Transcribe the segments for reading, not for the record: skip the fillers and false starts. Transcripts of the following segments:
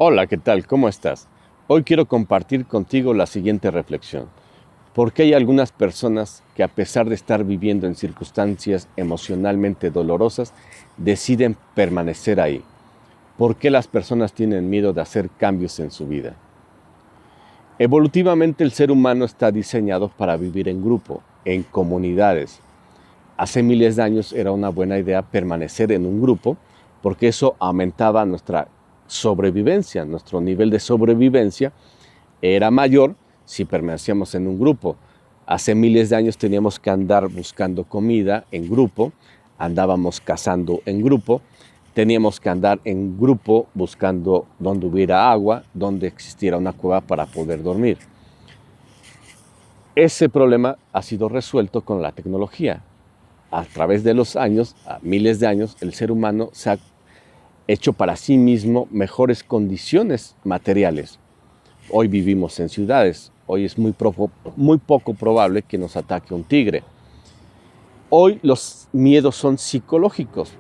Hola, ¿qué tal? ¿Cómo estás? Hoy quiero compartir contigo la siguiente reflexión. ¿Por qué hay algunas personas que, a pesar de estar viviendo en circunstancias emocionalmente dolorosas, deciden permanecer ahí? ¿Por qué las personas tienen miedo de hacer cambios en su vida? Evolutivamente, el ser humano está diseñado para vivir en grupo, en comunidades. Hace miles de años era una buena idea permanecer en un grupo porque eso aumentaba nuestra sobrevivencia, nuestro nivel de sobrevivencia era mayor si permanecíamos en un grupo. Hace miles de años teníamos que andar buscando comida en grupo, andábamos cazando en grupo, teníamos que andar en grupo buscando donde hubiera agua, donde existiera una cueva para poder dormir. Ese problema ha sido resuelto con la tecnología. A través de los años, a miles de años, el ser humano se ha hecho para sí mismo mejores condiciones materiales. Hoy vivimos en ciudades, hoy es muy poco probable que nos ataque un tigre. Hoy los miedos son psicológicos.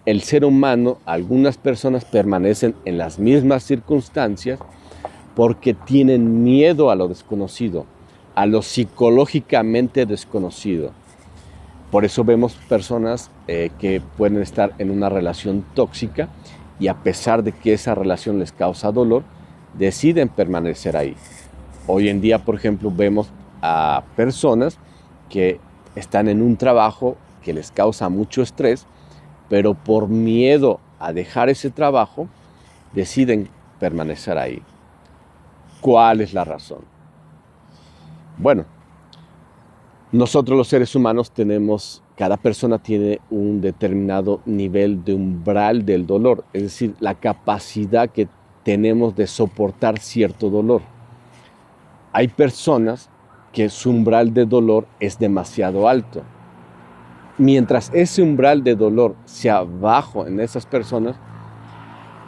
El ser humano, algunas personas permanecen en las mismas circunstancias porque tienen miedo a lo desconocido, a lo psicológicamente desconocido. Por eso vemos personas que pueden estar en una relación tóxica y, a pesar de que esa relación les causa dolor, deciden permanecer ahí. Hoy en día, por ejemplo, vemos a personas que están en un trabajo que les causa mucho estrés, pero por miedo a dejar ese trabajo, deciden permanecer ahí. ¿Cuál es la razón? Bueno, nosotros los seres humanos cada persona tiene un determinado nivel de umbral del dolor, es decir, la capacidad que tenemos de soportar cierto dolor. Hay personas que su umbral de dolor es demasiado alto. Mientras ese umbral de dolor sea bajo en esas personas,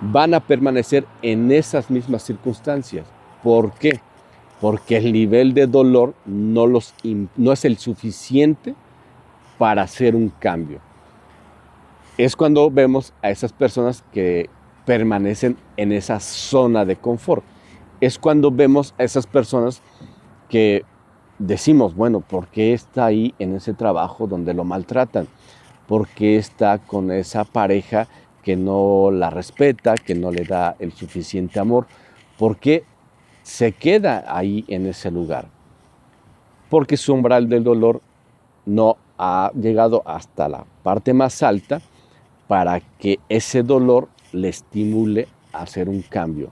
van a permanecer en esas mismas circunstancias. ¿Por qué? Porque el nivel de dolor no es el suficiente para hacer un cambio. Es cuando vemos a esas personas que permanecen en esa zona de confort. Es cuando vemos a esas personas que decimos, bueno, ¿por qué está ahí en ese trabajo donde lo maltratan? ¿Por qué está con esa pareja que no la respeta, que no le da el suficiente amor? ¿Por qué se queda ahí en ese lugar? Porque su umbral del dolor no ha llegado hasta la parte más alta para que ese dolor le estimule a hacer un cambio.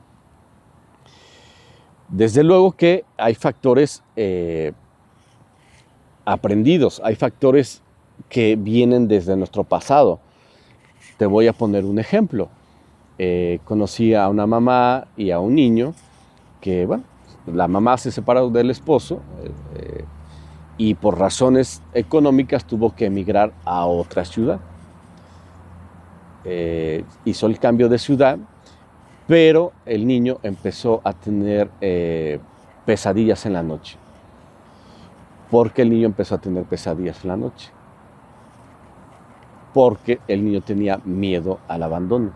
Desde luego que hay factores aprendidos, hay factores que vienen desde nuestro pasado. Te voy a poner un ejemplo. Conocí a una mamá y a un niño que, bueno, la mamá se separó del esposo y por razones económicas tuvo que emigrar a otra ciudad. Hizo el cambio de ciudad, pero el niño empezó a tener pesadillas en la noche. ¿Por qué el niño empezó a tener pesadillas en la noche? Porque el niño tenía miedo al abandono.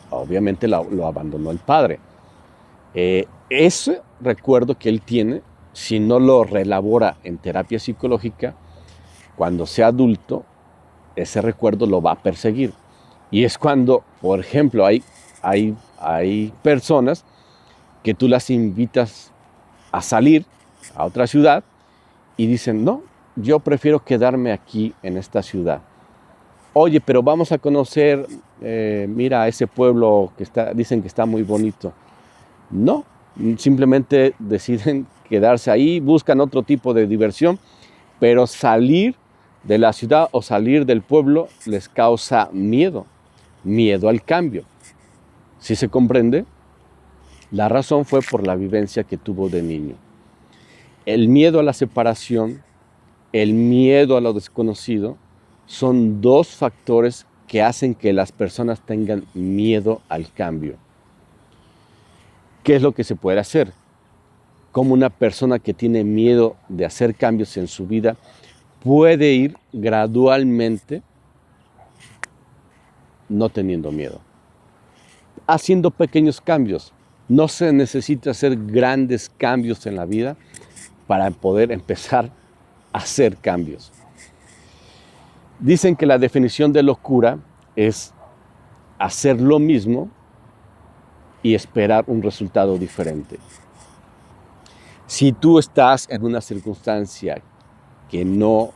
Obviamente lo abandonó el padre. Ese recuerdo que él tiene, si no lo reelabora en terapia psicológica, cuando sea adulto, ese recuerdo lo va a perseguir. Y es cuando, por ejemplo, hay personas que tú las invitas a salir a otra ciudad y dicen, no, yo prefiero quedarme aquí en esta ciudad. Oye, pero vamos a conocer, mira, ese pueblo dicen que está muy bonito. No, simplemente deciden quedarse ahí, buscan otro tipo de diversión, pero salir de la ciudad o salir del pueblo les causa miedo, miedo al cambio. ¿Sí se comprende? La razón fue por la vivencia que tuvo de niño. El miedo a la separación, el miedo a lo desconocido, son dos factores que hacen que las personas tengan miedo al cambio. ¿Qué es lo que se puede hacer? Cómo una persona que tiene miedo de hacer cambios en su vida puede ir gradualmente no teniendo miedo. haciendo pequeños cambios. No se necesita hacer grandes cambios en la vida para poder empezar a hacer cambios. Dicen que la definición de locura es hacer lo mismo y esperar un resultado diferente. Si tú estás en una circunstancia que no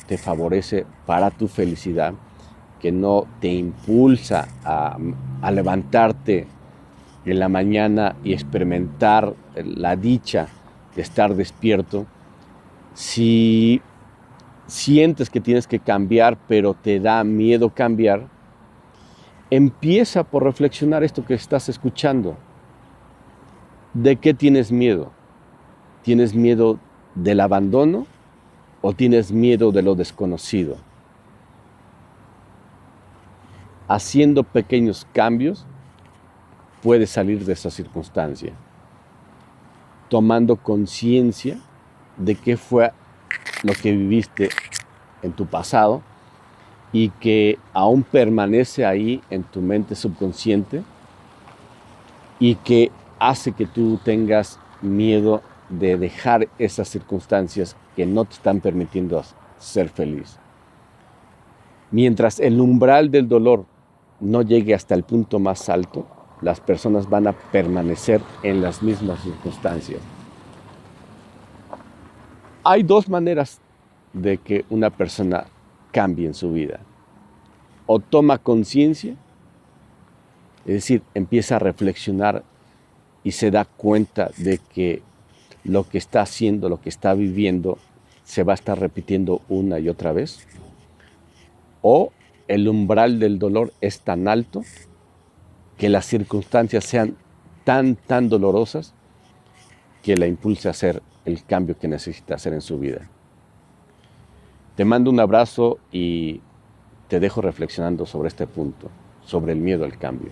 te favorece para tu felicidad, que no te impulsa a levantarte en la mañana y experimentar la dicha de estar despierto, si sientes que tienes que cambiar, pero te da miedo cambiar, empieza por reflexionar esto que estás escuchando. ¿De qué tienes miedo? ¿Tienes miedo del abandono o tienes miedo de lo desconocido? Haciendo pequeños cambios, puedes salir de esa circunstancia, tomando conciencia de qué fue lo que viviste en tu pasado y que aún permanece ahí en tu mente subconsciente y que hace que tú tengas miedo de dejar esas circunstancias que no te están permitiendo ser feliz. Mientras el umbral del dolor no llegue hasta el punto más alto, las personas van a permanecer en las mismas circunstancias. Hay dos maneras de que una persona cambie en su vida. O toma conciencia, es decir, empieza a reflexionar y se da cuenta de que lo que está haciendo, lo que está viviendo, se va a estar repitiendo una y otra vez. O el umbral del dolor es tan alto que las circunstancias sean tan dolorosas que la impulse a hacer el cambio que necesita hacer en su vida. Te mando un abrazo y te dejo reflexionando sobre este punto, sobre el miedo al cambio.